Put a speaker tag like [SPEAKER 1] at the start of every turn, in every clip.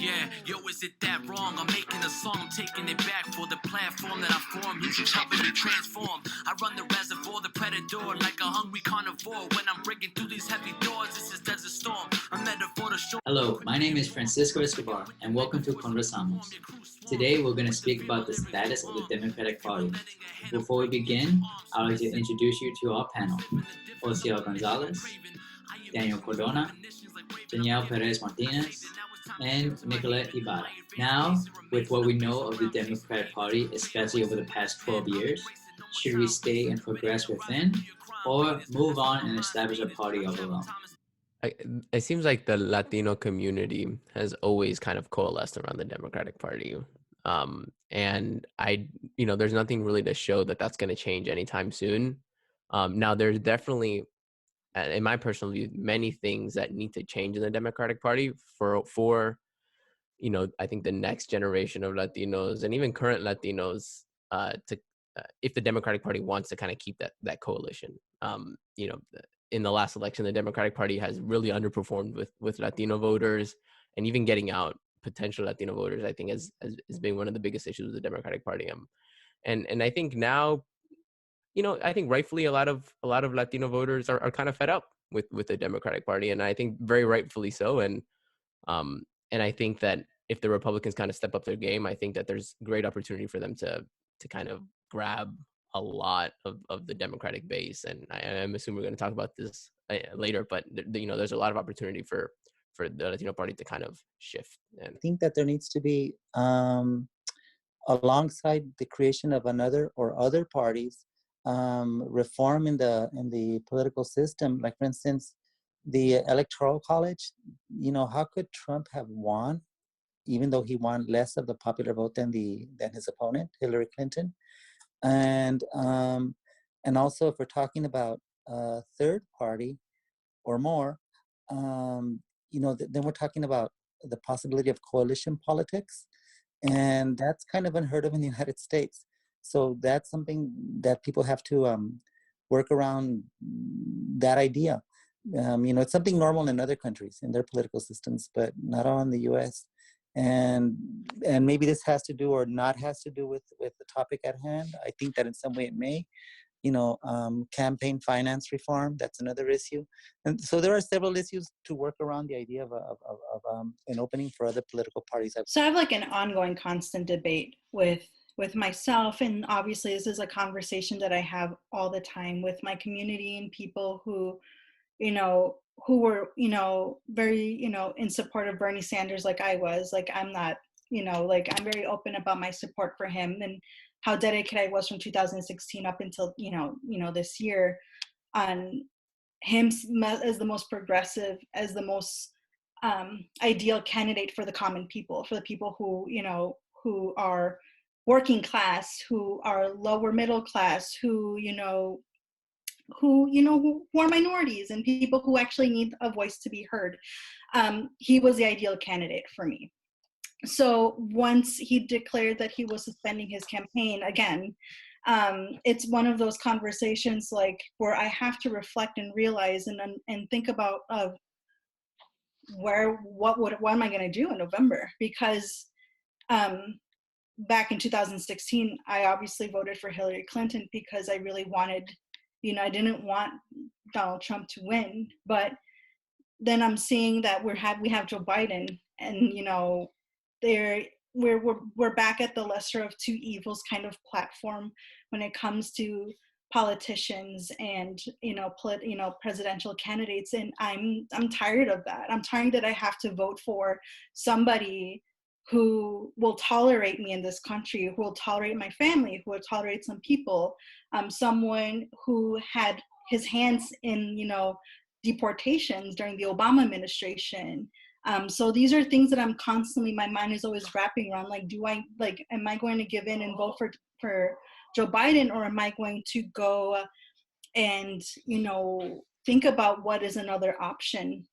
[SPEAKER 1] Yeah, yo, is it that wrong? I'm making a song, I'm taking it back for the platform that I formed. You should heavily transform. I run the reservoir, the predator, like a hungry carnivore. When I'm breaking through these heavy doors, this is Desert Storm. A metaphor to show.
[SPEAKER 2] Hello, my name is Francisco Escobar, and welcome to Conversamos. Today, we're going to speak about the status of the Democratic Party. Before we begin, I'd like to introduce you to our panel: Osiel Gonzalez, Daniel Cordona, Danielle Perez Martinez, and Nicolette Ibarra. Now, with what we know of the Democratic Party, especially over the past 12 years, should we stay and progress within, or move on and establish a party of our own?
[SPEAKER 3] It seems like the Latino community has always kind of coalesced around the Democratic Party. And there's nothing really to show that that's going to change anytime soon. Now, there's definitely, in my personal view, many things that need to change in the Democratic Party for I think the next generation of Latinos and even current Latinos if the Democratic Party wants to kind of keep that coalition. In the last election, the Democratic Party has really underperformed with Latino voters, and even getting out potential Latino voters, I think, has been one of the biggest issues with the Democratic Party. And I think now, I think rightfully a lot of Latino voters are kind of fed up with the Democratic Party, and I think very rightfully so. And I think that if the Republicans kind of step up their game, I think that there's great opportunity for them to kind of grab a lot of the Democratic base. And I'm assuming we're going to talk about this later, but there's a lot of opportunity for the Latino Party to kind of shift. And
[SPEAKER 4] I think that there needs to be, alongside the creation of another or other parties, reform in the political system. Like, for instance, the Electoral College. How could Trump have won, even though he won less of the popular vote than his opponent, Hillary Clinton? And also, if we're talking about a third party or more, then we're talking about the possibility of coalition politics, and that's kind of unheard of in the United States. So that's something that people have to work around, that idea. It's something normal in other countries, in their political systems, but not all in the U.S. And maybe this has to do or not has to do with the topic at hand. I think that in some way it may. Campaign finance reform, that's another issue. And so there are several issues to work around the idea of an opening for other political parties.
[SPEAKER 5] So I have like an ongoing constant debate with myself, and obviously this is a conversation that I have all the time with my community and people who were, very, in support of Bernie Sanders, like I was. Like, I'm not, I'm very open about my support for him and how dedicated I was from 2016 up until, this year, on him as the most progressive, as the most ideal candidate for the common people, for the people who are working class, who are lower middle class, who are minorities and people who actually need a voice to be heard. He was the ideal candidate for me. So once he declared that he was suspending his campaign again, it's one of those conversations like where I have to reflect and realize and think about what am I going to do in November? Because back in 2016, I obviously voted for Hillary Clinton because I really wanted, I didn't want Donald Trump to win. But then I'm seeing that we have Joe Biden, and we're back at the lesser of two evils kind of platform when it comes to politicians and presidential candidates. And I'm tired of that. I'm tired that I have to vote for somebody who will tolerate me in this country, who will tolerate my family, who will tolerate some people, someone who had his hands in, deportations during the Obama administration. So these are things that I'm constantly, my mind is always wrapping around. Like, am I going to give in and vote for Joe Biden, or am I going to go and, think about what is another option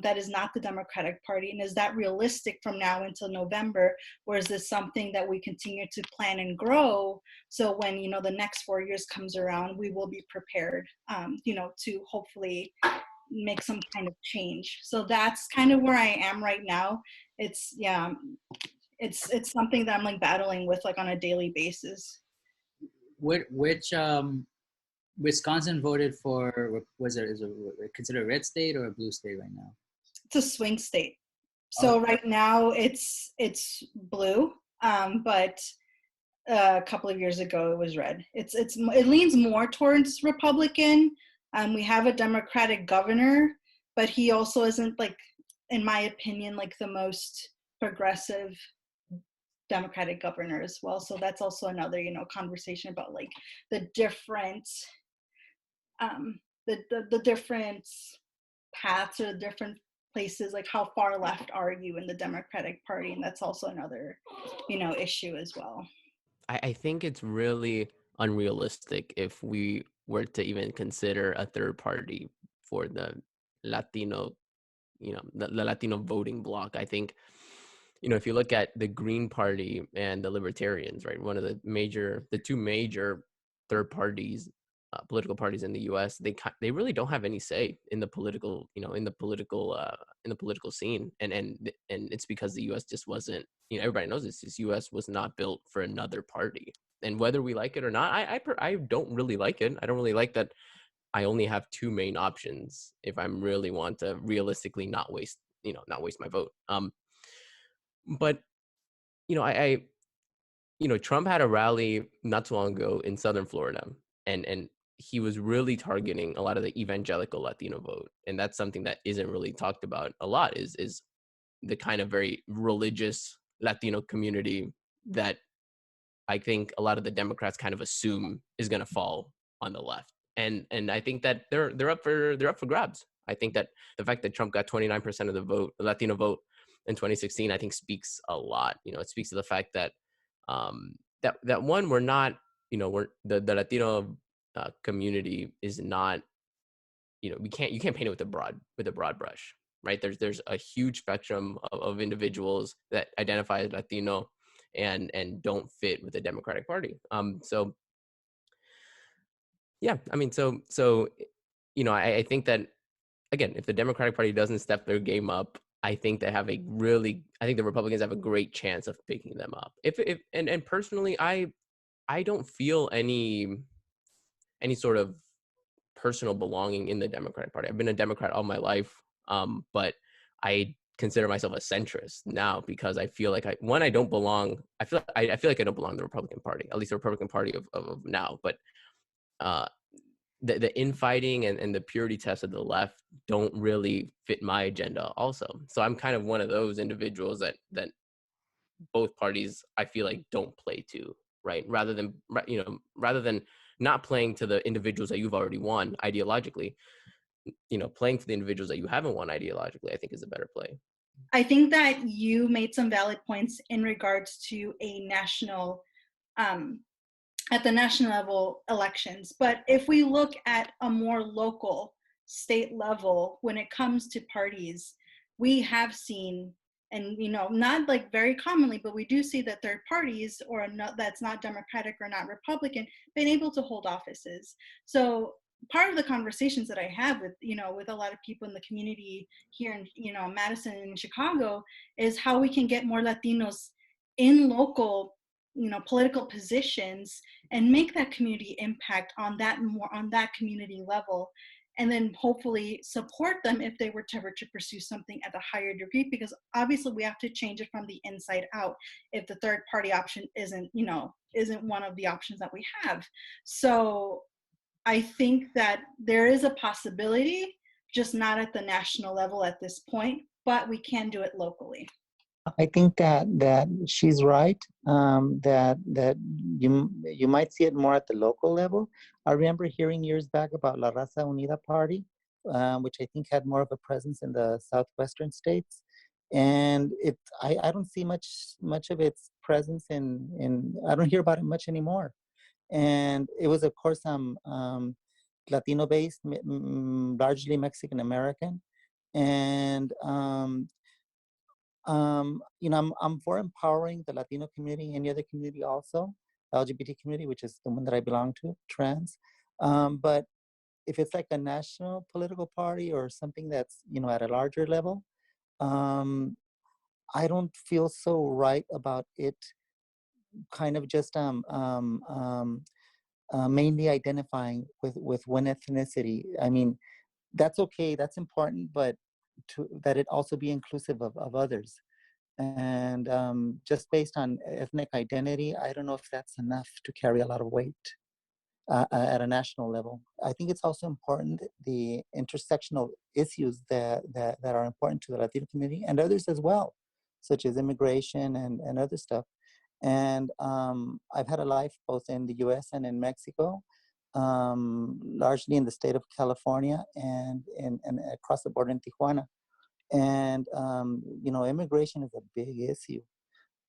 [SPEAKER 5] that is not the Democratic Party? And is that realistic from now until November? Or is this something that we continue to plan and grow? So when, the next 4 years comes around, we will be prepared, to hopefully, make some kind of change. So that's kind of where I am right now. It's something that I'm like battling with like on a daily basis.
[SPEAKER 2] Which Wisconsin voted for, is it considered a red state or a blue state right now?
[SPEAKER 5] It's a swing state. So right now it's blue, but a couple of years ago it was red. It leans more towards Republican. We have a Democratic governor, but he also isn't, like, in my opinion, like the most progressive Democratic governor as well. So that's also another, conversation about like the different the different paths or the different places, like how far left are you in the Democratic Party, and that's also another issue as well.
[SPEAKER 3] I think it's really unrealistic if we were to even consider a third party for the Latino, the Latino voting bloc. I think, if you look at the Green Party and the Libertarians, right, one of the two major third parties, political parties in the U.S., they really don't have any say in the political, in the political scene, and it's because the U.S. just wasn't, everybody knows this U.S. was not built for another party, and whether we like it or not, I don't really like it. I don't really like that I only have two main options if I'm really want to realistically not waste my vote. But Trump had a rally not too long ago in Southern Florida, and he was really targeting a lot of the evangelical Latino vote, and that's something that isn't really talked about a lot. Is the kind of very religious Latino community that I think a lot of the Democrats kind of assume is going to fall on the left, and I think that they're up for grabs. I think that the fact that Trump got 29% of the vote, the Latino vote in 2016, I think speaks a lot. It speaks to the fact that that one, we're not, we're the Latino community is not, you can't paint it with a broad brush, right? There's a huge spectrum of individuals that identify as Latino and don't fit with the Democratic Party. So yeah, I mean, so I think that, again, if the Democratic Party doesn't step their game up, I think the Republicans have a great chance of picking them up. And personally, I don't feel any sort of personal belonging in the Democratic Party. I've been a Democrat all my life, but I consider myself a centrist now because I feel like I don't belong. I feel like I don't belong in the Republican Party, at least the Republican Party of now. But the infighting and the purity tests of the left don't really fit my agenda also. So I'm kind of one of those individuals that both parties, I feel like, don't play to, right? Rather than not playing to the individuals that you've already won ideologically, playing for the individuals that you haven't won ideologically, I think is a better play.
[SPEAKER 5] I think that you made some valid points in regards to a national, at the national level elections. But if we look at a more local state level, when it comes to parties, we have seen, and not like very commonly, but we do see that third parties that's not Democratic or not Republican, been able to hold offices. So part of the conversations that I have with with a lot of people in the community here in Madison and Chicago is how we can get more Latinos in local political positions and make that community impact on that community level, and then hopefully support them if they were ever to pursue something at a higher degree, because obviously we have to change it from the inside out if the third party option isn't one of the options that we have. So I think that there is a possibility, just not at the national level at this point, but we can do it locally.
[SPEAKER 4] I think that she's right. That you might see it more at the local level. I remember hearing years back about La Raza Unida Party, which I think had more of a presence in the southwestern states, and I don't see much of its presence in I don't hear about it much anymore. And it was, of course, Latino based, largely Mexican American, and I'm for empowering the Latino community, any other community also, LGBT community, which is the one that I belong to, trans. But if it's like a national political party or something that's, at a larger level, I don't feel so right about it kind of just mainly identifying with one ethnicity. I mean, that's okay, that's important, but that it also be inclusive of others. And just based on ethnic identity, I don't know if that's enough to carry a lot of weight at a national level. I think it's also important the intersectional issues that are important to the Latino community and others as well, such as immigration and other stuff. And I've had a life both in the US and in Mexico, largely in the state of California and across the border in Tijuana. And, immigration is a big issue.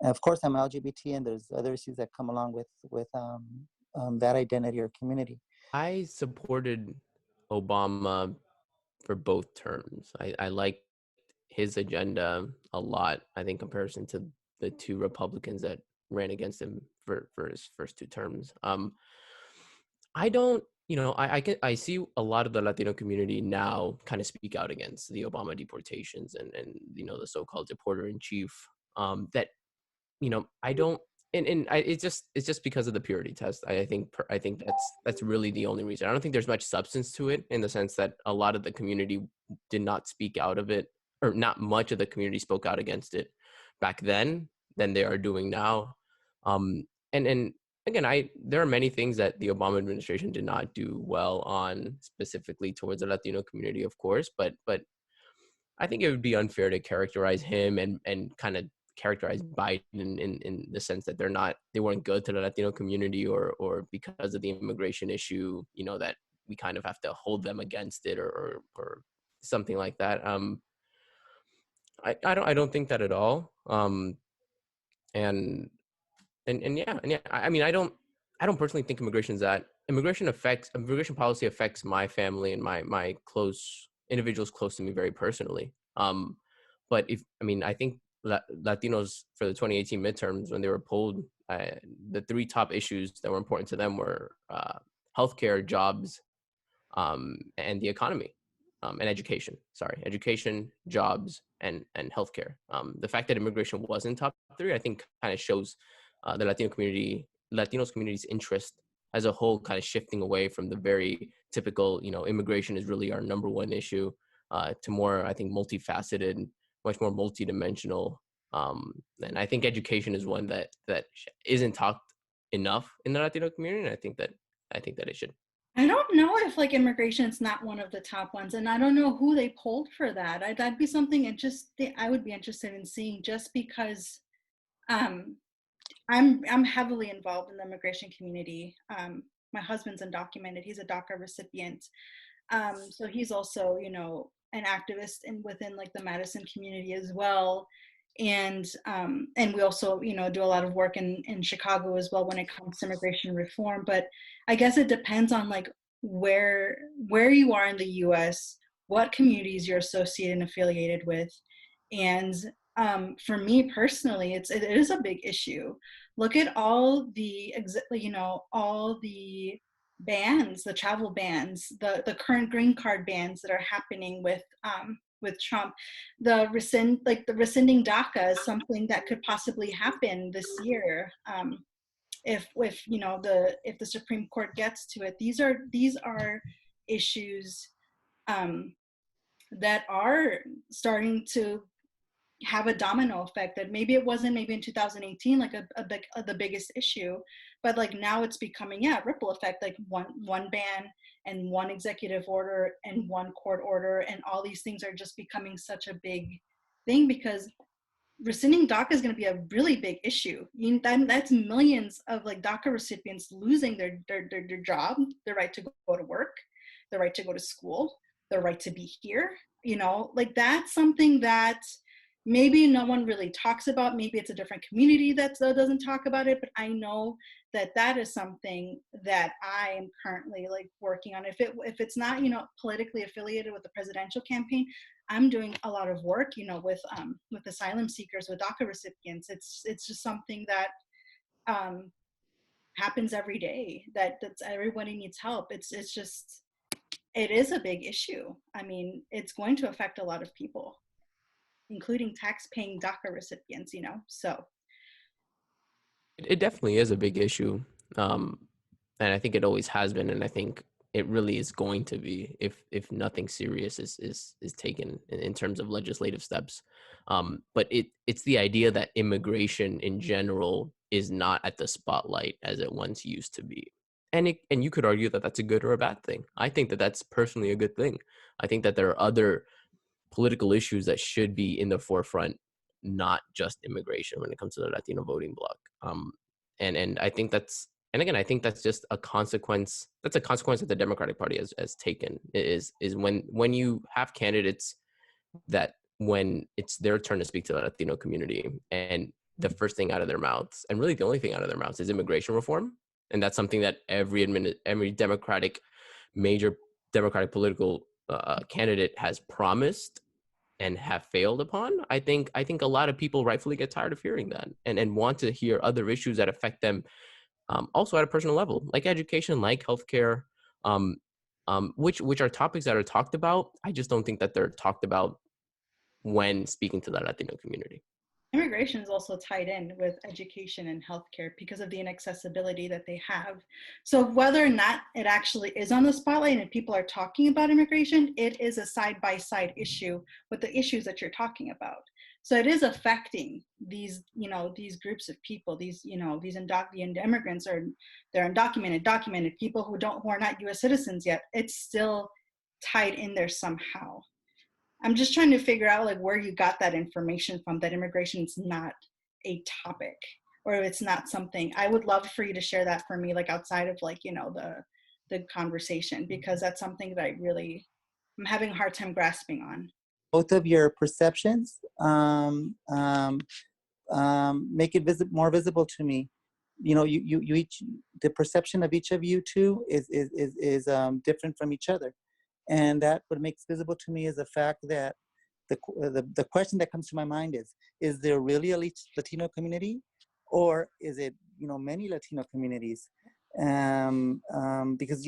[SPEAKER 4] And of course, I'm LGBT, and there's other issues that come along with that identity or community.
[SPEAKER 3] I supported Obama for both terms. I liked his agenda a lot, I think, in comparison to the two Republicans that ran against him for his first two terms. I don't, I see a lot of the Latino community now kind of speak out against the Obama deportations and the so-called deporter in chief. That I don't, it's just because of the purity test. I think that's really the only reason. I don't think there's much substance to it, in the sense that a lot of the community did not speak out of it, or not much of the community spoke out against it back then than they are doing now. And again, there are many things that the Obama administration did not do well on, specifically towards the Latino community, of course, but I think it would be unfair to characterize him and kind of characterize Biden in the sense that they weren't good to the Latino community, or because of the immigration issue, that we kind of have to hold them against it, or something like that. I don't think that at all. And yeah, I mean, I don't personally think immigration policy affects my family and my close individuals close to me very personally. But I think Latinos, for the 2018 midterms, when they were polled, the three top issues that were important to them were healthcare, jobs, and the economy, and education, jobs, and healthcare. The fact that immigration wasn't top three, I think, kind of shows the Latinos community's interest as a whole kind of shifting away from the very typical, immigration is really our number one issue, to more, I think, multifaceted, much more multidimensional. And I think education is one that isn't talked enough in the Latino community, and I think that it should.
[SPEAKER 5] I don't know if immigration is not one of the top ones, and I don't know who they polled for that. That'd be something I would be interested in seeing, just because I'm heavily involved in the immigration community. My husband's undocumented; he's a DACA recipient, so he's also an activist within the Madison community as well. And we also do a lot of work in Chicago as well when it comes to immigration reform. But I guess it depends on where you are in the US, what communities you're associated and affiliated with. And for me personally, it is a big issue. Look at all the all the bans, the travel bans, the current green card bans that are happening with Trump. The rescinding DACA is something that could possibly happen this year, if the Supreme Court gets to it. These are issues that are starting to have a domino effect, that maybe it wasn't in 2018 the biggest issue, but now it's becoming ripple effect, one ban and one executive order and one court order, and all these things are just becoming such a big thing, because rescinding DACA is going to be a really big issue. That's millions of DACA recipients losing their job, their right to go to work, their right to go to school, their right to be here. That's something that maybe no one really talks about. Maybe it's a different community that doesn't talk about it, but I know that is something that I am currently working on. If it's not politically affiliated with the presidential campaign, I'm doing a lot of work with asylum seekers, with DACA recipients. It's just something that happens every day, that everybody needs help. It's just it is a big issue. I mean, it's going to affect a lot of people, including tax-paying DACA recipients, so.
[SPEAKER 3] It definitely is a big issue. And I think it always has been, and I think it really is going to be if nothing serious is taken in terms of legislative steps. But it's the idea that immigration in general is not at the spotlight as it once used to be. And you could argue that that's a good or a bad thing. I think that that's personally a good thing. I think that there are other political issues that should be in the forefront, not just immigration when it comes to the Latino voting bloc. And I think that's, and again, I think that's just a consequence. That's a consequence that the Democratic Party has taken, is when you have candidates that when it's their turn to speak to the Latino community, and the first thing out of their mouths, and really the only thing out of their mouths, is immigration reform. And that's something that every major Democratic political candidate has promised and have failed upon. I think a lot of people rightfully get tired of hearing that, and want to hear other issues that affect them, also at a personal level, like education, like healthcare, which are topics that are talked about. I just don't think that they're talked about when speaking to the Latino community.
[SPEAKER 5] Immigration is also tied in with education and healthcare because of the inaccessibility that they have. So whether or not it actually is on the spotlight and people are talking about immigration, it is a side-by-side issue with the issues that you're talking about. So it is affecting these, these groups of people, these immigrants, or they're undocumented, documented people who are not US citizens yet. It's still tied in there somehow. I'm just trying to figure out like where you got that information from, that immigration is not a topic, or if it's not something. I would love for you to share that for me, like outside of like, the conversation, because that's something that I'm having a hard time grasping on.
[SPEAKER 4] Both of your perceptions make it more visible to me. You each, the perception of each of you two is different from each other. And that what makes visible to me is the fact that the question that comes to my mind is there really a Latino community, or is it, many Latino communities? Because,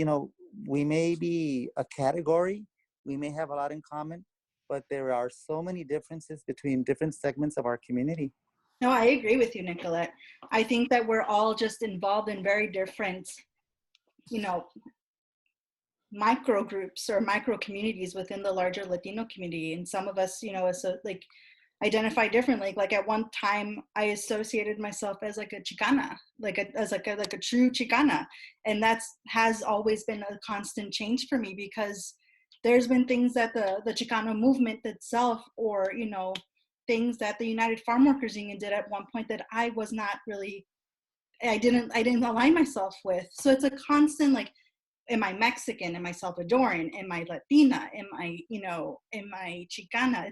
[SPEAKER 4] we may be a category, we may have a lot in common, but there are so many differences between different segments of our community.
[SPEAKER 5] No, I agree with you, Nicolette. I think that we're all just involved in very different, micro groups or micro communities within the larger Latino community. And some of us, identify differently. Like at one time I associated myself as like a Chicana, as a true Chicana. And has always been a constant change for me, because there's been things that the Chicano movement itself, or, things that the United Farm Workers Union did at one point that I was not really, I didn't align myself with. So it's a constant, like, am I Mexican? Am I Salvadoran? Am I Latina? Am I Chicana?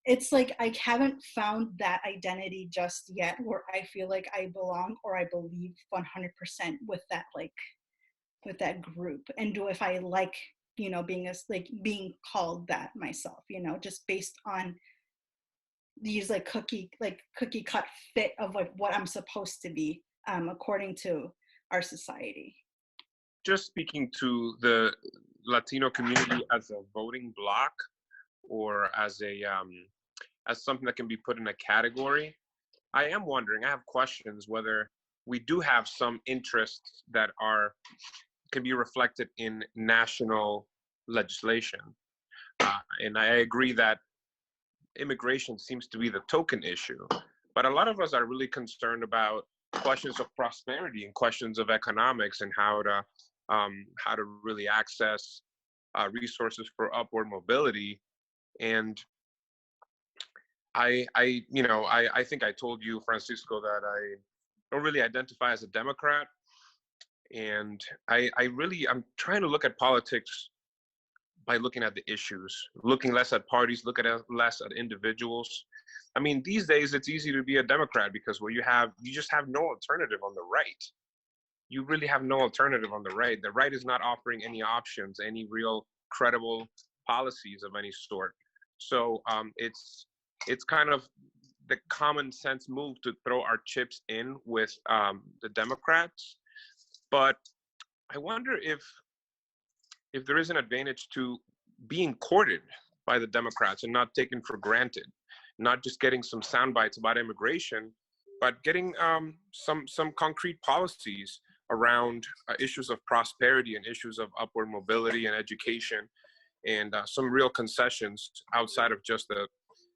[SPEAKER 5] It's like I haven't found that identity just yet where I feel like I belong, or I believe 100% with that group. And if I like, being called that myself, just based on these cookie cut fit of like what I'm supposed to be, according to our society.
[SPEAKER 6] Just speaking to the Latino community as a voting bloc, or as something that can be put in a category, I am wondering, I have questions whether we do have some interests that can be reflected in national legislation. And I agree that immigration seems to be the token issue, but a lot of us are really concerned about questions of prosperity and questions of economics, and how to really access resources for upward mobility. And I think I told you, Francisco, that I don't really identify as a Democrat, and I'm trying to look at politics by looking at the issues, looking less at parties, less at individuals. I mean, these days it's easy to be a Democrat because you just have no alternative on the right. You really have no alternative on the right. The right is not offering any options, any real credible policies of any sort. So it's kind of the common sense move to throw our chips in with the Democrats. But I wonder if if there is an advantage to being courted by the Democrats and not taken for granted, not just getting some sound bites about immigration, but getting some concrete policies around issues of prosperity and issues of upward mobility and education, and some real concessions outside of just the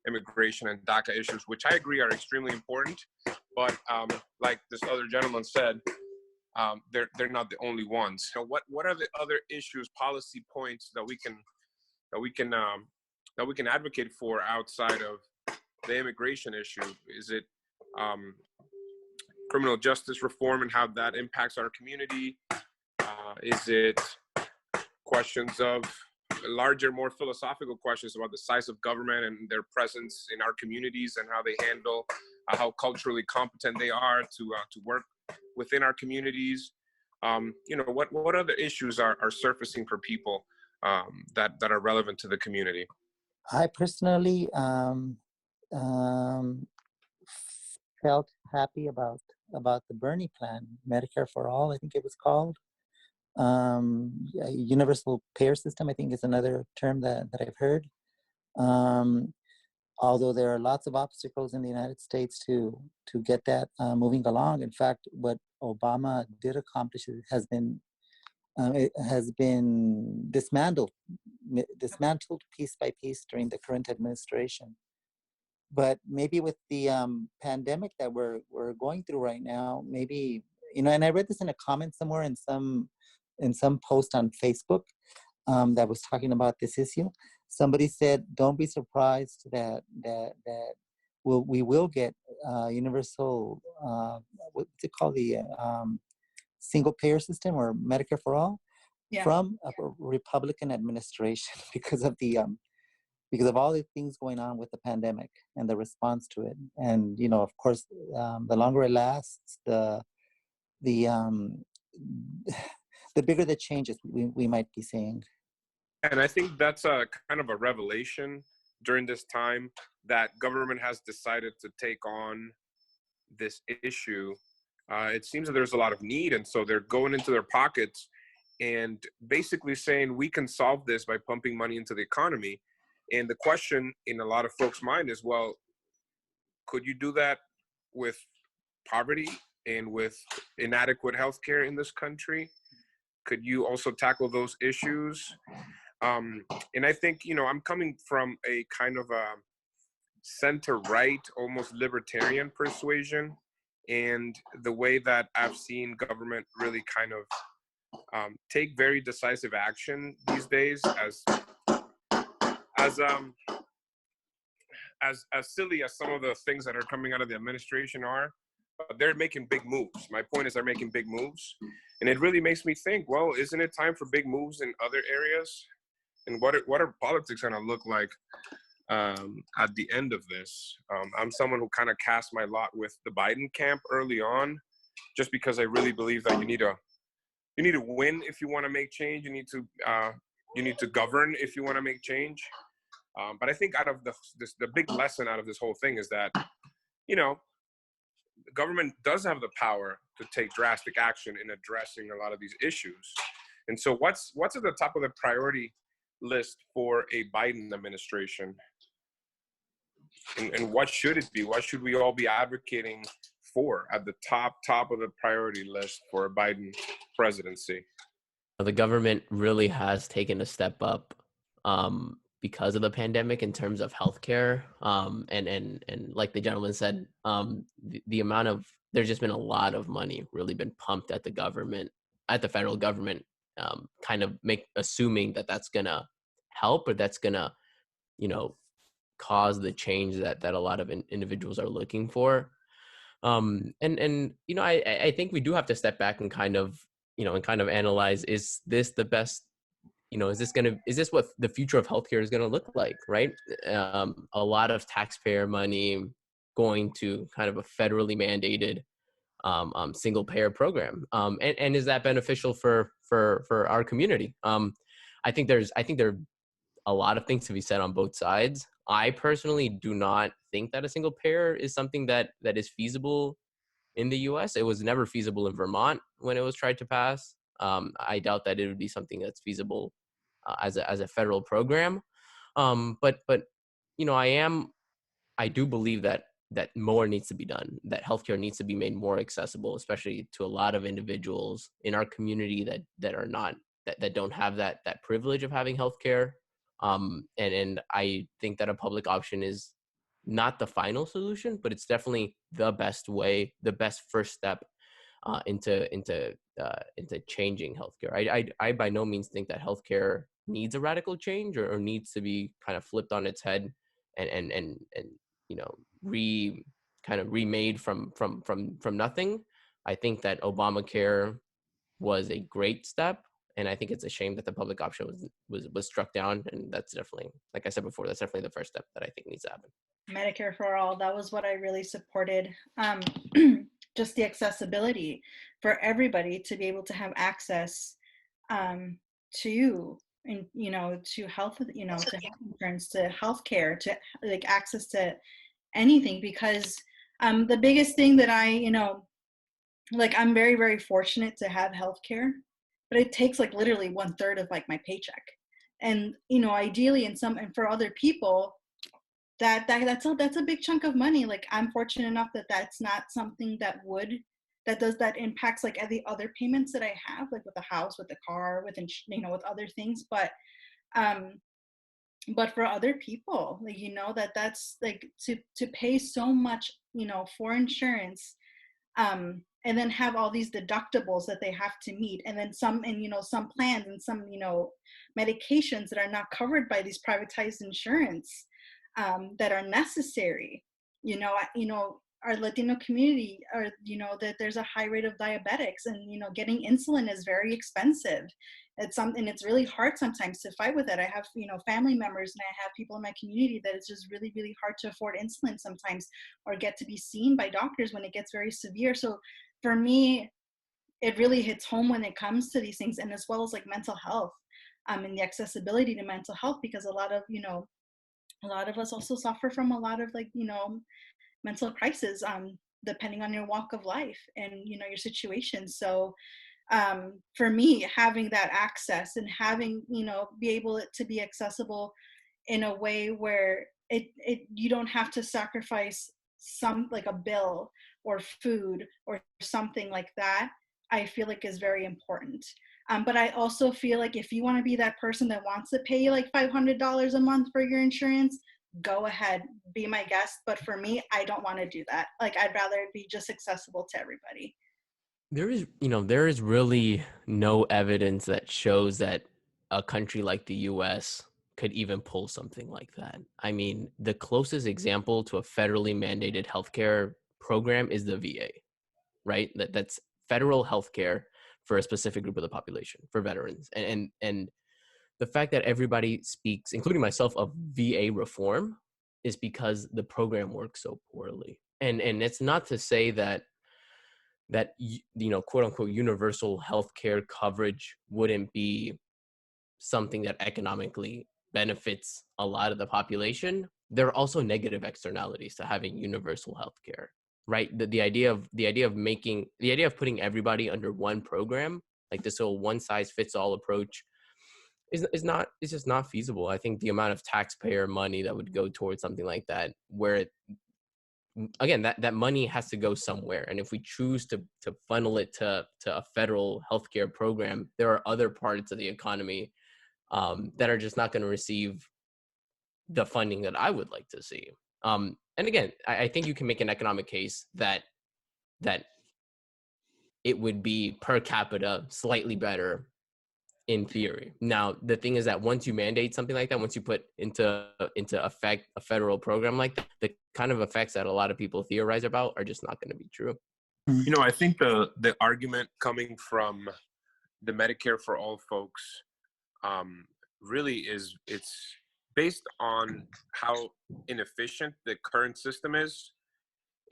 [SPEAKER 6] immigration and DACA issues, which I agree are extremely important. But like this other gentleman said, they're not the only ones. So what are the other issues, policy points that we can advocate for outside of the immigration issue? Is it criminal justice reform and how that impacts our community? Is it questions of larger, more philosophical questions about the size of government and their presence in our communities and how they handle how culturally competent they are to work within our communities? What other issues are surfacing for people that are relevant to the community?
[SPEAKER 4] I personally felt happy about the Bernie plan, Medicare for All, I think it was called. Universal payer system, I think, is another term that I've heard. Although there are lots of obstacles in the United States to get that moving along. In fact, what Obama did accomplish has been dismantled piece by piece during the current administration. But maybe with the pandemic that we're going through right now, maybe, and I read this in a comment somewhere in some post on Facebook that was talking about this issue. Somebody said, "Don't be surprised that we will get universal what's it called, the single payer system or Medicare for All from a Republican administration because of all the things going on with the pandemic and the response to it. And of course, the longer it lasts, the bigger the changes we might be seeing."
[SPEAKER 6] And I think that's a kind of a revelation during this time that government has decided to take on this issue. It seems that there's a lot of need, and so they're going into their pockets and basically saying we can solve this by pumping money into the economy. And the question in a lot of folks' mind is, well, could you do that with poverty and with inadequate healthcare in this country? Could you also tackle those issues? And I think, I'm coming from a kind of a center-right, almost libertarian persuasion. And the way that I've seen government really kind of take very decisive action these days, as silly as some of the things that are coming out of the administration are, they're making big moves. My point is they're making big moves. And it really makes me think, well, isn't it time for big moves in other areas? And what are politics going to look like at the end of this? I'm someone who kind of cast my lot with the Biden camp early on, just because I really believe that you need to win if you want to make change. You need to govern if you want to make change. But I think out of the big lesson out of this whole thing is that, the government does have the power to take drastic action in addressing a lot of these issues. And so what's at the top of the priority list for a Biden administration? And what should it be? What should we all be advocating for at the top of the priority list for a Biden presidency?
[SPEAKER 3] The government really has taken a step up because of the pandemic in terms of healthcare. And like the gentleman said, the amount of, there's just been a lot of money really been pumped at the federal government, kind of assuming that that's gonna help, or that's gonna, cause the change that a lot of individuals are looking for. I think we do have to step back and kind of analyze, is this the best, is this what the future of healthcare is going to look like, right? A lot of taxpayer money going to kind of a federally mandated single payer program. And is that beneficial for our community? I think there are a lot of things to be said on both sides. I personally do not think that a single payer is something that is feasible in the US. It was never feasible in Vermont when it was tried to pass. I doubt that it would be something that's feasible as a federal program. But you know, I do believe that more needs to be done, that healthcare needs to be made more accessible, especially to a lot of individuals in our community that are not, that don't have that privilege of having healthcare. And I think that a public option is not the final solution, but it's definitely the best way, the best first step into changing healthcare. I by no means think that healthcare needs a radical change or needs to be kind of flipped on its head and you know remade from nothing. I think that Obamacare was a great step, and I think it's a shame that the public option was struck down. And that's definitely, like I said before, that's definitely the first step that I think needs to happen.
[SPEAKER 5] Medicare for all, that was what I really supported. Just the accessibility for everybody to be able to have access to, and to health, to health insurance, to healthcare, to like access to anything. Because the biggest thing that like I'm very, very fortunate to have healthcare, but it takes like literally 1/3 of like my paycheck. And ideally, and for other people, that's a big chunk of money. Like I'm fortunate enough that that's not something that impacts like the other payments that I have, like with the house, with the car, with with other things. But for other people, like that's like to pay so much for insurance, and then have all these deductibles that they have to meet, and then some plans and some medications that are not covered by these privatized insurance, that are necessary. Our Latino community are, that there's a high rate of diabetics, and getting insulin is very expensive. It's something, it's really hard sometimes to fight with it. I have family members, and I have people in my community that it's just really, really hard to afford insulin sometimes, or get to be seen by doctors when it gets very severe. So for me, it really hits home when it comes to these things, and as well as like mental health, and the accessibility to mental health, because a lot of us also suffer from a lot of like mental crisis, depending on your walk of life and your situation. So for me, having that access and having be able to be accessible in a way where you don't have to sacrifice some, like a bill or food or something like that, I feel like is very important. But I also feel like if you want to be that person that wants to pay like $500 a month for your insurance, go ahead, be my guest. But for me, I don't want to do that. Like I'd rather it be just accessible to everybody.
[SPEAKER 3] There is really no evidence that shows that a country like the US could even pull something like that. I mean, the closest example to a federally mandated healthcare program is the VA, right? That's federal healthcare for a specific group of the population, for veterans. And the fact that everybody speaks, including myself, of VA reform is because the program works so poorly. And it's not to say that quote unquote universal healthcare coverage wouldn't be something that economically benefits a lot of the population. There are also negative externalities to having universal healthcare, right? The idea of putting everybody under one program, like this whole one size fits all approach, is just not feasible. I think the amount of taxpayer money that would go towards something like that, where again, that money has to go somewhere. And if we choose to funnel it to a federal healthcare program, there are other parts of the economy that are just not going to receive the funding that I would like to see. And again, I think you can make an economic case that it would be per capita slightly better in theory. Now, the thing is that once you mandate something like that, once you put into effect a federal program like that, the kind of effects that a lot of people theorize about are just not going to be true.
[SPEAKER 6] I think the argument coming from the Medicare for all folks really it's based on how inefficient the current system is,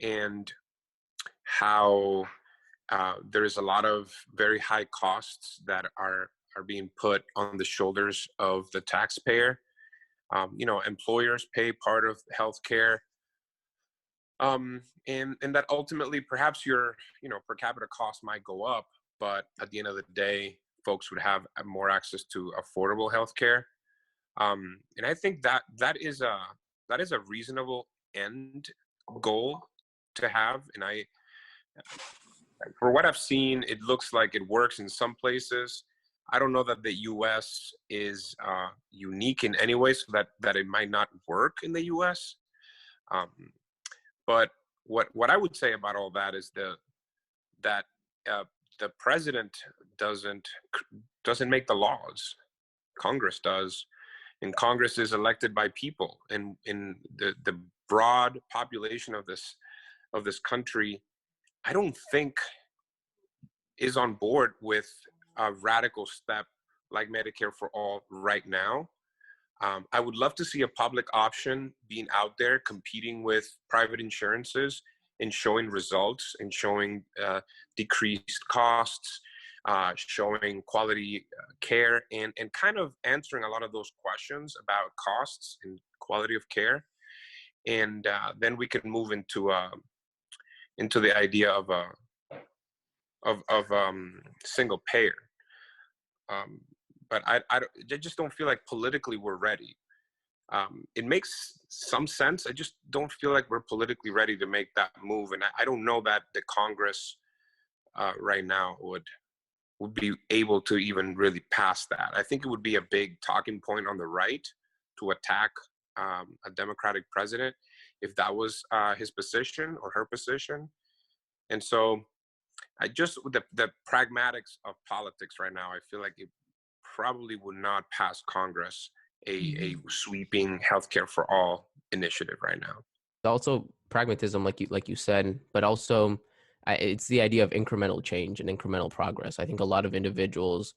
[SPEAKER 6] and how there is a lot of very high costs that are being put on the shoulders of the taxpayer. Employers pay part of healthcare, and that ultimately perhaps your per capita cost might go up, but at the end of the day, folks would have more access to affordable healthcare. And I think that is a reasonable end goal to have. And for what I've seen, it looks like it works in some places. I don't know that the U.S. is unique in any way, so that it might not work in the U.S. But what I would say about all that is that the president doesn't make the laws. Congress does, and Congress is elected by people. And in the broad population of this country, I don't think is on board with a radical step like Medicare for all right now. I would love to see a public option being out there competing with private insurances and showing results and showing decreased costs, showing quality care, and kind of answering a lot of those questions about costs and quality of care. And then we can move into the idea of single payer. But I just don't feel like politically we're ready. It makes some sense. I just don't feel like we're politically ready to make that move. And I don't know that the Congress right now would be able to even really pass that. I think it would be a big talking point on the right to attack a Democratic president if that was his position or her position. And so I just, with the pragmatics of politics right now, I feel like it probably would not pass Congress a sweeping healthcare for all initiative right now.
[SPEAKER 3] Also pragmatism, like you said, but also it's the idea of incremental change and incremental progress. I think a lot of individuals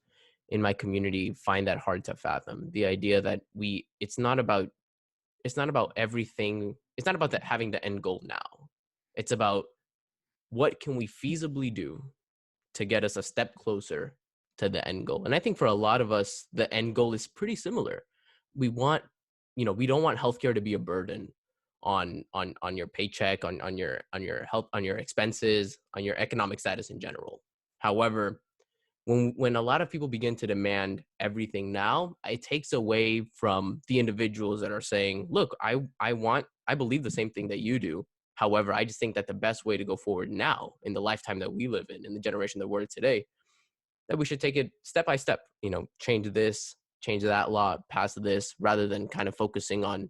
[SPEAKER 3] in my community find that hard to fathom. The idea that it's not about everything. It's not about having the end goal now. It's about what can we feasibly do to get us a step closer to the end goal. And I think for a lot of us, the end goal is pretty similar. We don't want healthcare to be a burden on your paycheck, on your health, on your expenses, on your economic status in general. However, when a lot of people begin to demand everything now, it takes away from the individuals that are saying, look, I believe the same thing that you do. However, I just think that the best way to go forward now in the lifetime that we live in the generation that we're in today, that we should take it step by step, change this, change that law, pass this, rather than kind of focusing on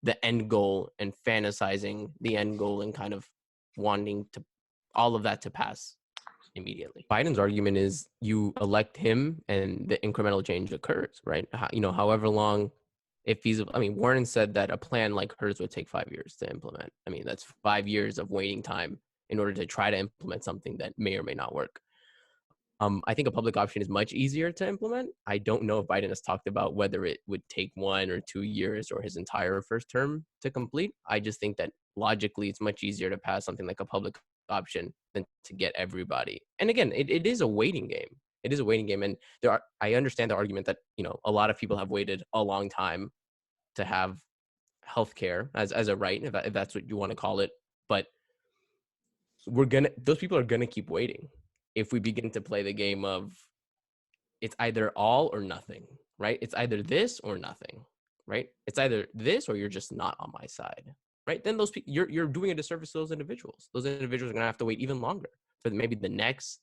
[SPEAKER 3] the end goal and fantasizing the end goal and kind of wanting to all of that to pass immediately. Biden's argument is you elect him and the incremental change occurs, right? However long if feasible. I mean, Warren said that a plan like hers would take 5 years to implement. I mean, that's 5 years of waiting time in order to try to implement something that may or may not work. I think a public option is much easier to implement. I don't know if Biden has talked about whether it would take 1 or 2 years or his entire first term to complete. I just think that logically it's much easier to pass something like a public option than to get everybody. And again, it is a waiting game. It is a waiting game. And I understand the argument that, a lot of people have waited a long time to have healthcare as a right, if that's what you want to call it. But those people are gonna keep waiting if we begin to play the game of it's either all or nothing, right? It's either this or nothing, right? It's either this or you're just not on my side, right? Then those people, you're doing a disservice to those individuals. Those individuals are gonna have to wait even longer for maybe the next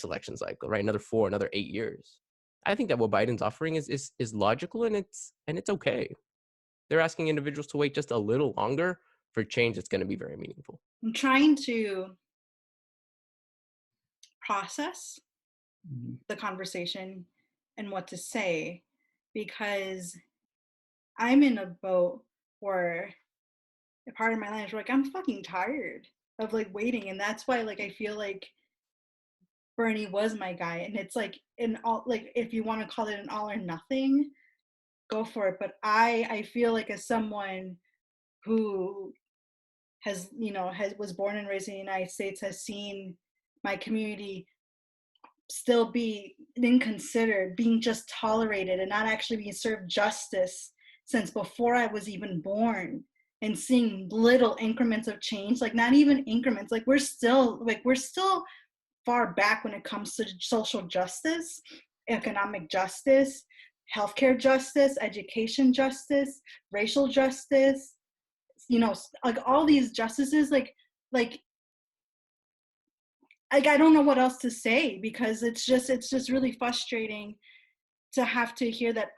[SPEAKER 3] election cycle, right? Another 4, another 8 years. I think that what Biden's offering is logical and it's okay. They're asking individuals to wait just a little longer for change that's going to be very meaningful.
[SPEAKER 5] I'm trying to process the conversation and what to say, because I'm in a boat where a part of my life is like, I'm fucking tired of waiting. And that's why I feel like Bernie was my guy. And it's if you want to call it an all or nothing, go for it. But I feel like as someone who was born and raised in the United States, has seen my community still be inconsidered, being just tolerated and not actually being served justice since before I was even born, and seeing little increments of change, not even increments, we're still far back when it comes to social justice, economic justice, healthcare justice, education justice, racial justice, you know, like all these justices, like I don't know what else to say, because it's just really frustrating to have to hear that,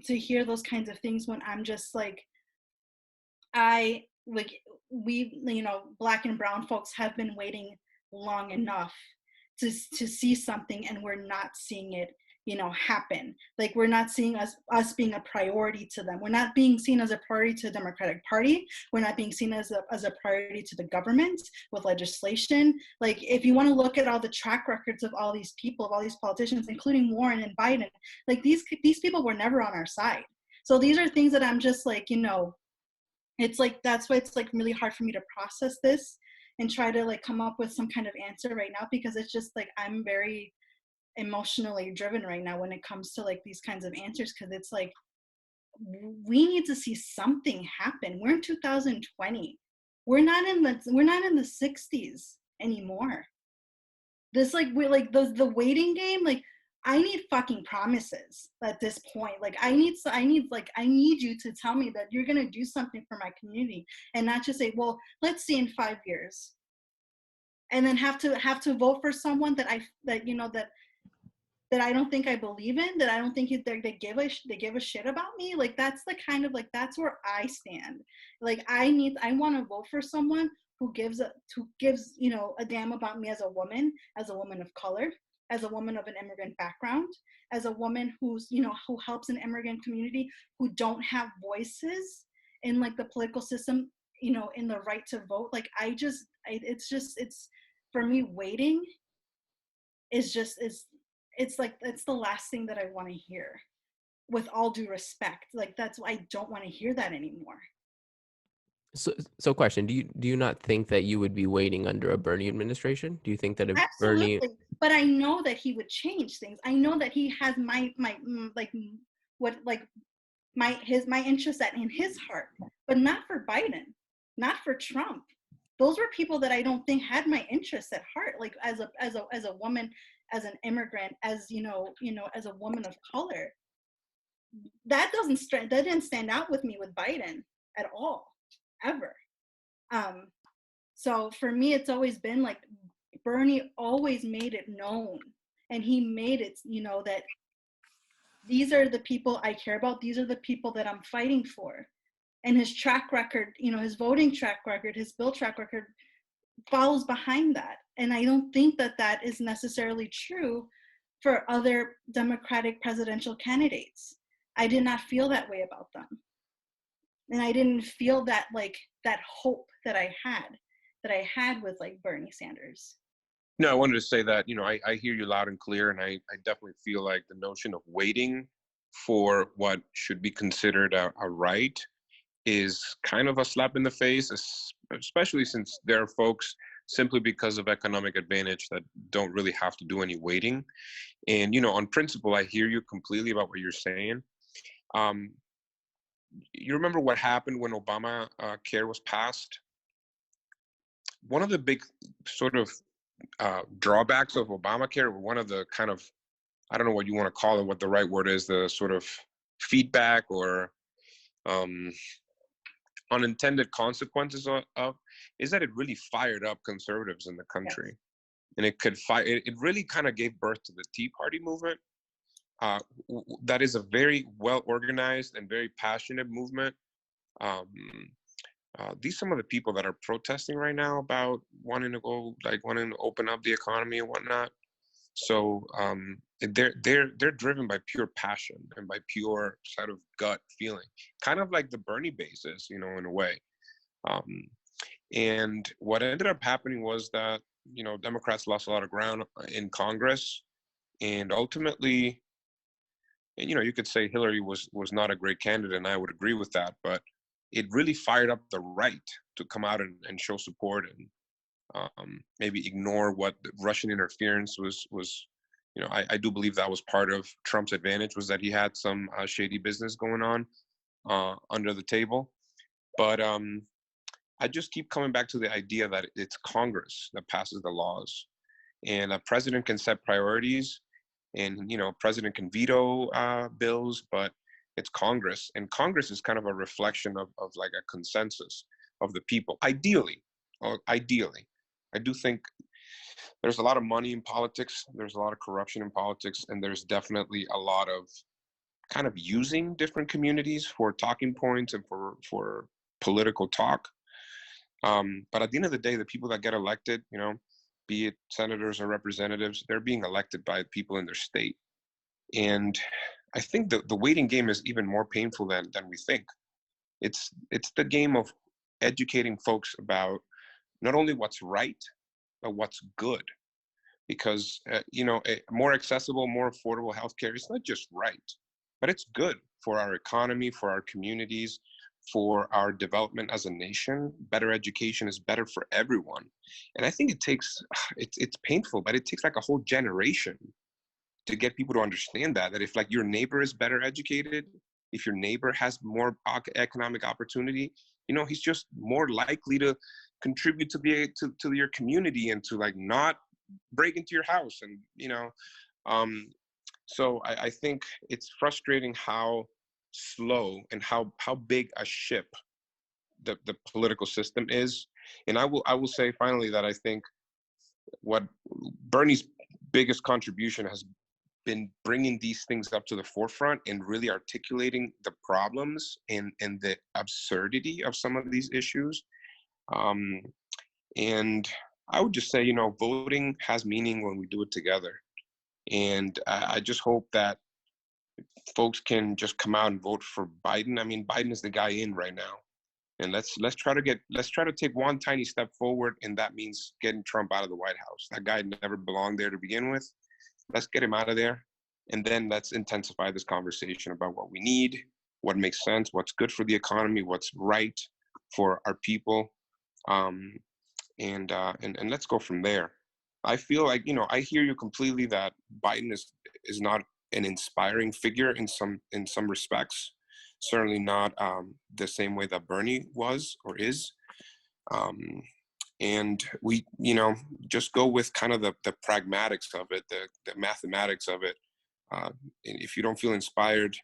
[SPEAKER 5] to hear those kinds of things when I'm just like, we, you know, Black and brown folks have been waiting long enough to see something, and we're not seeing it, you know, happen. Like, we're not seeing us being a priority to them. We're not being seen as a priority to the Democratic Party. We're not being seen as a priority to the government with legislation. Like, if you want to look at all the track records of all these people, of all these politicians, including Warren and Biden, like these people were never on our side. So these are things that I'm just like, you know, it's like, that's why it's like really hard for me to process this and try to like come up with some kind of answer right now, because it's just like, I'm very emotionally driven right now when it comes to like these kinds of answers, because it's like, we need to see something happen. We're in 2020. We're not in the 60s anymore. This, like, we're like the waiting game. Like, I need fucking promises at this point. Like, I need you to tell me that you're gonna do something for my community, and not just say, well, let's see in 5 years, and then have to vote for someone that I don't think I believe in, that I don't think they give a shit about me. Like, that's the kind of, like, that's where I stand. Like, I want to vote for someone who gives you know, a damn about me as a woman of color, as a woman of an immigrant background, as a woman who's, you know, who helps an immigrant community who don't have voices in like the political system, you know, in the right to vote. Like, it's for me, waiting is it's like, it's the last thing that I want to hear, with all due respect. Like, that's why I don't want to hear that anymore.
[SPEAKER 3] So question, do you not think that you would be waiting under a Bernie administration? Do you think that if
[SPEAKER 5] Absolutely.
[SPEAKER 3] Bernie...
[SPEAKER 5] But I know that he would change things. I know that he has my interest in his heart, but not for Biden, not for Trump. Those were people that I don't think had my interests at heart. Like, as a woman, as an immigrant, as you know, as a woman of color, that didn't stand out with me with Biden at all, ever. So for me, it's always been like, Bernie always made it known, and he made it, you know, that these are the people I care about. These are the people that I'm fighting for. And his track record, you know, his voting track record, his bill track record follows behind that. And I don't think that that is necessarily true for other Democratic presidential candidates. I did not feel that way about them. And I didn't feel that, like, that hope that I had with like Bernie Sanders.
[SPEAKER 6] No, I wanted to say that, you know, I hear you loud and clear, and I definitely feel like the notion of waiting for what should be considered a right is kind of a slap in the face, especially since there are folks, simply because of economic advantage, that don't really have to do any waiting. And, you know, on principle, I hear you completely about what you're saying. You remember what happened when Obama care was passed? One of the big sort of drawbacks of Obamacare, one of the kind of, I don't know what you want to call it, what the right word is, the sort of feedback or unintended consequences of, is that it really fired up conservatives in the country. And it really kind of gave birth to the Tea Party movement. That is a very well organized and very passionate movement. These some of the people that are protesting right now about wanting to open up the economy and whatnot. So they're driven by pure passion and by pure sort of gut feeling, kind of like the Bernie basis, you know, in a way. And what ended up happening was that, you know, Democrats lost a lot of ground in Congress, and ultimately, and you know, you could say Hillary was not a great candidate, and I would agree with that, but it really fired up the right to come out and show support and maybe ignore what Russian interference was. You know, I do believe that was part of Trump's advantage, was that he had some shady business going on under the table. But I just keep coming back to the idea that it's Congress that passes the laws. And a president can set priorities, and president can veto bills, but it's Congress, and Congress is kind of a reflection of like a consensus of the people. Ideally, I do think there's a lot of money in politics, there's a lot of corruption in politics, and there's definitely a lot of kind of using different communities for talking points and for political talk. But at the end of the day, the people that get elected, be it senators or representatives, they're being elected by people in their state. And I think the waiting game is even more painful than we think. It's the game of educating folks about not only what's right, but what's good. Because, a more accessible, more affordable healthcare is not just right, but it's good for our economy, for our communities, for our development as a nation. Better education is better for everyone. And I think it takes, it's painful, but it takes like a whole generation to get people to understand that if like your neighbor is better educated, if your neighbor has more economic opportunity, he's just more likely to contribute to your community and to like not break into your house. And so I think it's frustrating how slow and how big a ship the political system is. And I will say finally that I think what Bernie's biggest contribution has been bringing these things up to the forefront and really articulating the problems and the absurdity of some of these issues. And I would just say, voting has meaning when we do it together. And I just hope that folks can just come out and vote for Biden. I mean, Biden is the guy in right now. And let's try to take one tiny step forward, and that means getting Trump out of the White House. That guy never belonged there to begin with. Let's get him out of there, and then let's intensify this conversation about what we need, what makes sense, what's good for the economy, what's right for our people, and let's go from there. I feel like I hear you completely that Biden is not an inspiring figure in some respects. Certainly not the same way that Bernie was or is. And we, just go with kind of the pragmatics of it, the mathematics of it. And if you don't feel inspired,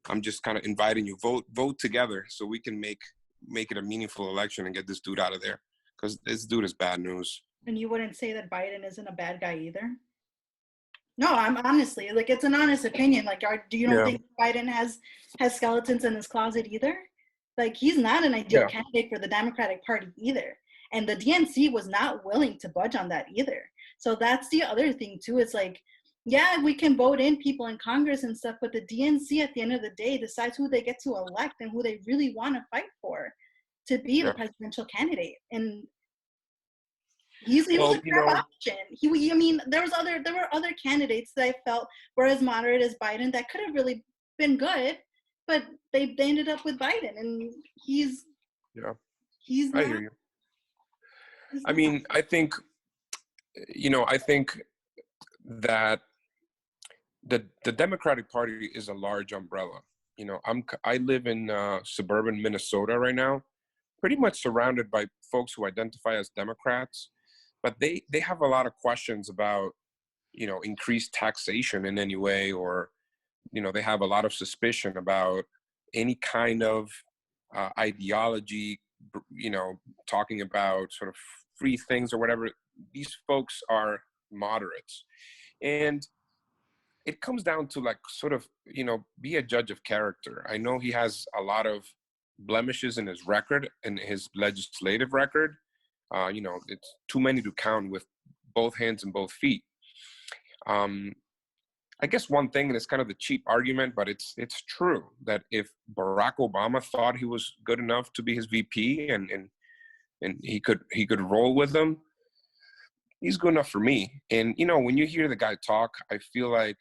[SPEAKER 6] I'm just kind of inviting you, vote together so we can make it a meaningful election and get this dude out of there, because this dude is bad news.
[SPEAKER 5] And you wouldn't say that Biden isn't a bad guy either? No, I'm honestly, like, it's an honest opinion. Like, do you don't think Biden has skeletons in his closet either? Like, he's not an ideal candidate for the Democratic Party either. And the DNC was not willing to budge on that either. So that's the other thing too. It's like, yeah, we can vote in people in Congress and stuff, but the DNC at the end of the day decides who they get to elect and who they really want to fight for to be the presidential candidate. And he was a crap option. I mean, there were other candidates that I felt were as moderate as Biden that could have really been good, but they ended up with Biden, and he's not.
[SPEAKER 6] I hear you. I mean, I think that the Democratic Party is a large umbrella. I live in suburban Minnesota right now, pretty much surrounded by folks who identify as Democrats, but they have a lot of questions about, increased taxation in any way, or, they have a lot of suspicion about any kind of ideology, talking about sort of free things or whatever. These folks are moderates. And it comes down to like sort of, be a judge of character. I know he has a lot of blemishes in his record and his legislative record. It's too many to count with both hands and both feet. I guess one thing, and it's kind of the cheap argument, but it's true, that if Barack Obama thought he was good enough to be his VP and he could roll with him, he's good enough for me. And when you hear the guy talk, I feel like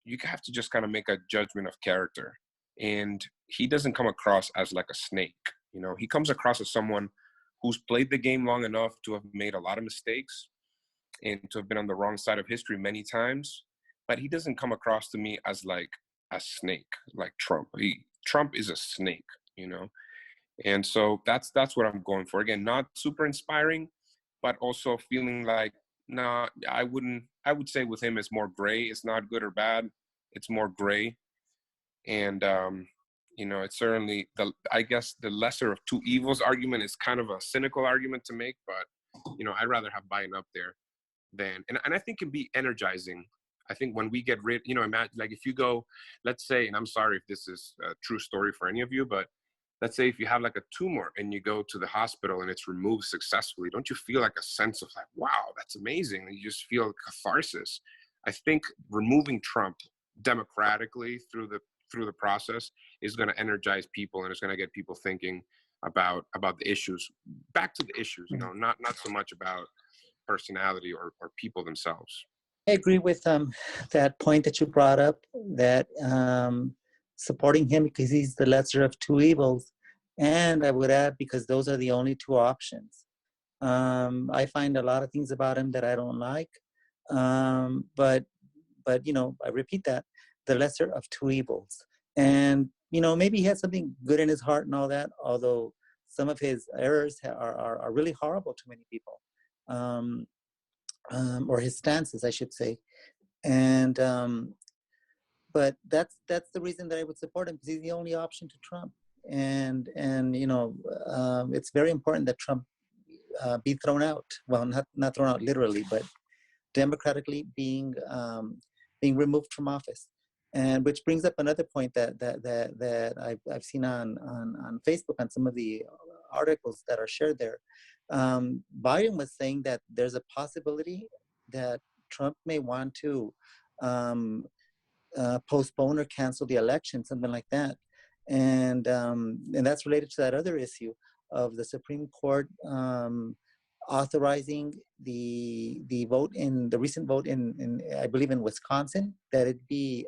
[SPEAKER 6] you have to just kind of make a judgment of character. And he doesn't come across as like a snake. He comes across as someone who's played the game long enough to have made a lot of mistakes and to have been on the wrong side of history many times. But he doesn't come across to me as like a snake, like Trump. Trump is a snake, And so that's what I'm going for. Again, not super inspiring, but also feeling like No, I wouldn't. I would say with him, it's more gray. It's not good or bad. It's more gray, and it's certainly I guess the lesser of two evils argument is kind of a cynical argument to make, but I'd rather have Biden up there than, and I think it can be energizing. I think when we get rid, imagine like if you go, let's say, and I'm sorry if this is a true story for any of you, but let's say if you have like a tumor and you go to the hospital and it's removed successfully, don't you feel like a sense of like, wow, that's amazing? And you just feel catharsis. I think removing Trump democratically through the process is going to energize people, and it's going to get people thinking about the issues. Back to the issues, not so much about personality or people themselves.
[SPEAKER 4] I agree with that point that you brought up, that supporting him because he's the lesser of two evils. And I would add, because those are the only two options. I find a lot of things about him that I don't like. But I repeat that, the lesser of two evils. And, maybe he has something good in his heart and all that, although some of his errors are really horrible to many people. Or his stances, I should say. And but that's the reason that I would support him, because he's the only option to Trump. And it's very important that Trump be thrown out. Well, not thrown out literally, but democratically being removed from office. And which brings up another point that I've seen on Facebook, on some of the articles that are shared there. Biden was saying that there's a possibility that Trump may want to postpone or cancel the election, something like that, and that's related to that other issue of the Supreme Court authorizing the recent vote in I believe in Wisconsin, that it be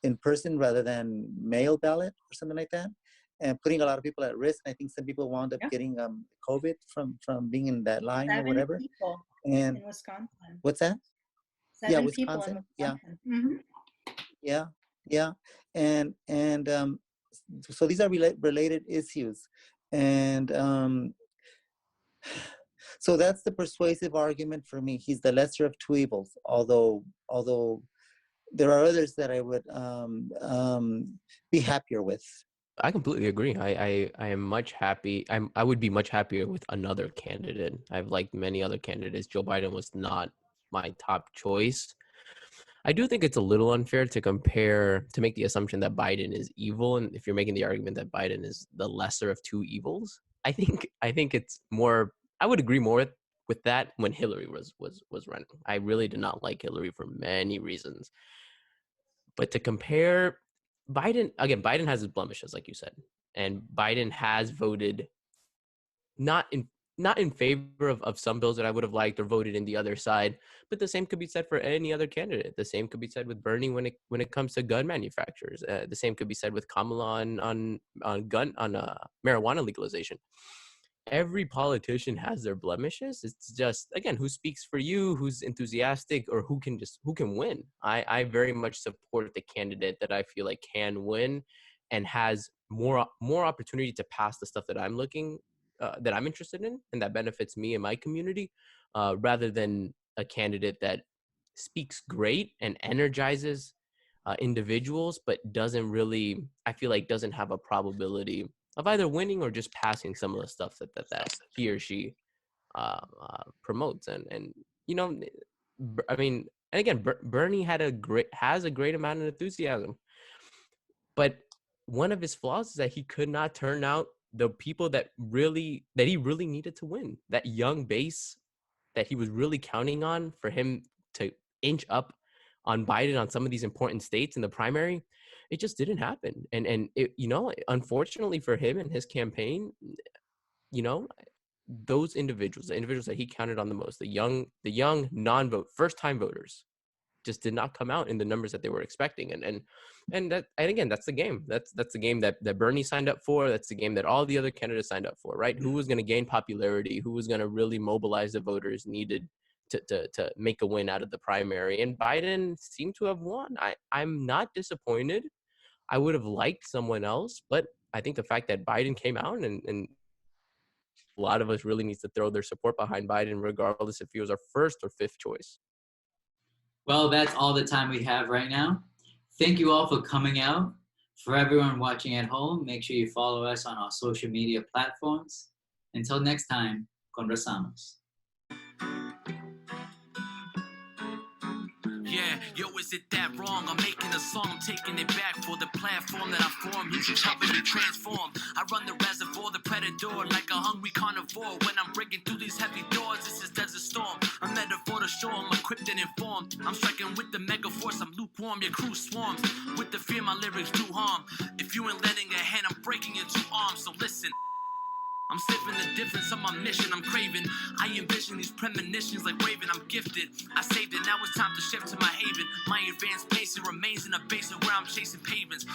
[SPEAKER 4] in person rather than mail ballot or something like that, and putting a lot of people at risk. I think some people wound up getting COVID from being in that line or whatever.
[SPEAKER 5] People
[SPEAKER 4] and
[SPEAKER 5] in Wisconsin.
[SPEAKER 4] What's that?
[SPEAKER 5] 7
[SPEAKER 4] Wisconsin.
[SPEAKER 5] people in Wisconsin. Yeah.
[SPEAKER 4] Yeah. And so these are related issues, and so that's the persuasive argument for me. He's the lesser of two evils, although there are others that I would be happier with.
[SPEAKER 3] I completely agree. I am much happy. I would be much happier with another candidate. I've liked many other candidates. Joe Biden was not my top choice. I do think it's a little unfair to make the assumption that Biden is evil, and if you're making the argument that Biden is the lesser of two evils, I think it's more. I would agree more with that when Hillary was running. I really did not like Hillary for many reasons, but to compare Biden again, Biden has his blemishes, like you said, and Biden has voted not in favor of some bills that I would have liked, or voted in the other side. But the same could be said for any other candidate. The same could be said with Bernie when it comes to gun manufacturers. The same could be said with Kamala on marijuana legalization. Every politician has their blemishes. It's just, again, who speaks for you, who's enthusiastic, or who can win. I very much support the candidate that I feel like can win and has more opportunity to pass the stuff that I'm interested in and that benefits me and my community, rather than a candidate that speaks great and energizes individuals, but doesn't really, I feel like, doesn't have a probability of either winning or just passing some of the stuff that he or she promotes. And I mean, and again, Bernie has a great amount of enthusiasm, but one of his flaws is that he could not turn out the people that he really needed to win. That young base that he was really counting on for him to inch up on Biden on some of these important states in the primary, it just didn't happen. And it, unfortunately for him and his campaign, those individuals, the individuals that he counted on the most, the young non-vote, first-time voters, just did not come out in the numbers that they were expecting. And again, that's the game. That's the game that Bernie signed up for. That's the game that all the other candidates signed up for, right? Who was going to gain popularity? Who was going to really mobilize the voters needed to make a win out of the primary? And Biden seemed to have won. I'm not disappointed. I would have liked someone else, but I think the fact that Biden came out and a lot of us really needs to throw their support behind Biden, regardless if he was our first or fifth choice.
[SPEAKER 2] Well, that's all the time we have right now. Thank you all for coming out. For everyone watching at home, make sure you follow us on our social media platforms. Until next time, Conversamos.
[SPEAKER 1] Yeah, yo, is it that wrong? I'm making a song, I'm taking it back for the platform that I formed. You should chop it and transform. I run the reservoir, the predator, like a hungry carnivore. When I'm breaking through these heavy doors, this is Desert Storm. I'm metaphor to show I'm equipped and informed. I'm striking with the mega force, I'm lukewarm, your crew swarms. With the fear, my lyrics do harm. If you ain't lending a hand, I'm breaking your two arms, so listen. I'm sniffing the difference on my mission, I'm craving. I envision these premonitions like Raven, I'm gifted. I saved it, now it's time to shift to my haven. My advanced pacing remains in a basin where I'm chasing pavements.